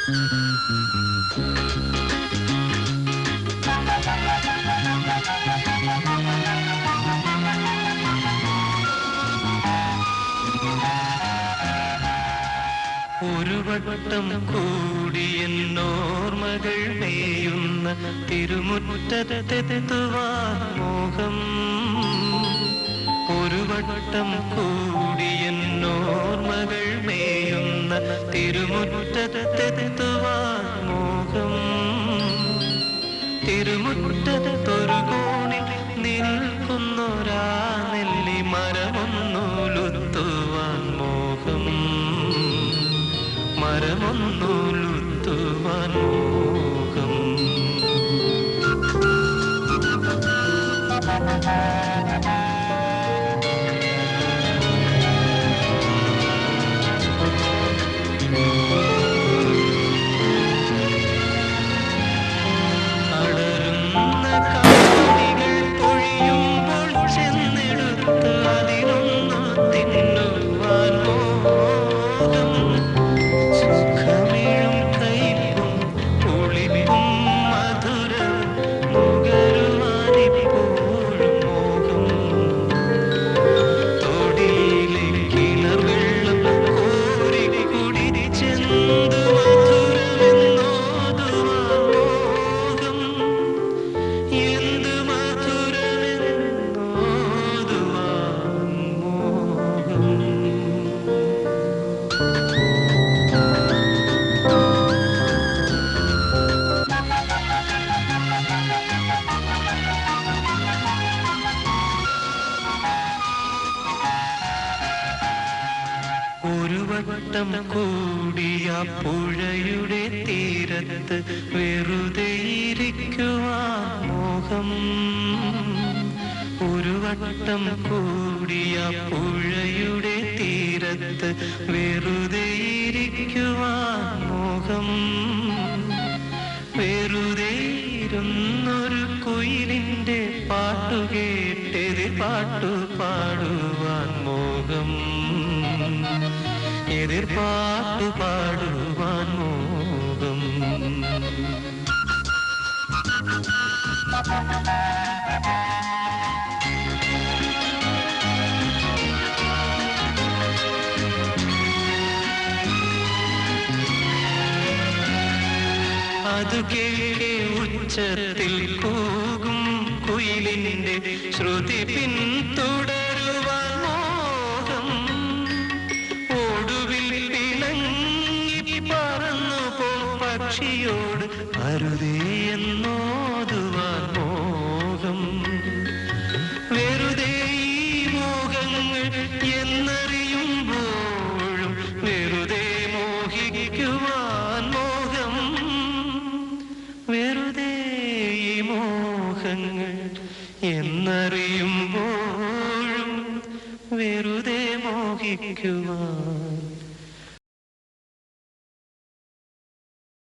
ഒരു വട്ടം കൂടിയെന്നോർമകൾ മേയുന്ന തിരുമുറ്റത്തെത്തുവാൻ മോഹം. ഒരു വട്ടം കൂടിയെന്നോർമകൾ മേയുന്ന തിരുമുറ്റത്തെത്തുവാൻ മോഹം. തിരുമുറ്റത്തൊരു കോണിൽ നിൽക്കുന്നൊരാ നെല്ലി മരമൊന്നുലുത്തുവാൻ മോഹം. മരമൊന്നുലുത്തുവാൻ മോഹം. അടരുന്ന കാണികൾ പൊഴിയുമ്പോൾ ചെന്നെടുത്ത് അതിലൊന്നു തിന്നുവാൻ മോഹം. സുഖമിഴും കൈപ്പും പുളിപ്പും മധുരവും നുകരുവാനിപ്പോഴും മോഹം. തൊടിയിലെ കിണർവെള്ളം കോരി കുടിച്ചെന്ത് മധുരമെന്നോതുവാൻ മോഹം. എന്ത് മധുരമെന്നോതുവാൻ മോഹം. ഒരു വട്ടം കൂടിയ പുഴയുടെ തീരത്ത് വെറുതെ ഇരിക്കുവാൻ മോഹം. ഒരു വട്ടം കൂടിയ പുഴയുടെ തീരത്ത് വെറുതെ ഇരിക്കുവാൻ മോഹം. വെറുതെ ഇരുന്നൊരു കുയിലിൻ്റെ പാട്ടുകേട്ടെതിർ പാട്ടു പാടുവാൻ മോഹം. എതിർപ്പാട്ടു പാടുവാൻ മോഹം. അതു കേൾക്കെ ഉച്ചത്തിൽ കൂകും കുയിലിൻ്റെ ശ്രുതി പിന്തുടരുവാൻ മോഹം. ഒടുവിൽ പിണങ്ങി പറന്നു പോ പക്ഷിയോട് അരുതേ എന്നോതുവാൻ മോഹം. വെറുതെ ഈ മോഹങ്ങൾ എന്നറിയുമ്പോഴും വെറുതെ മോഹിക്കുവാൻ മോഹം. വെറുതെ ഈ മോഹങ്ങൾ എന്നറിയുമ്പോഴും വെറുതെ മോഹിക്കുവാൻ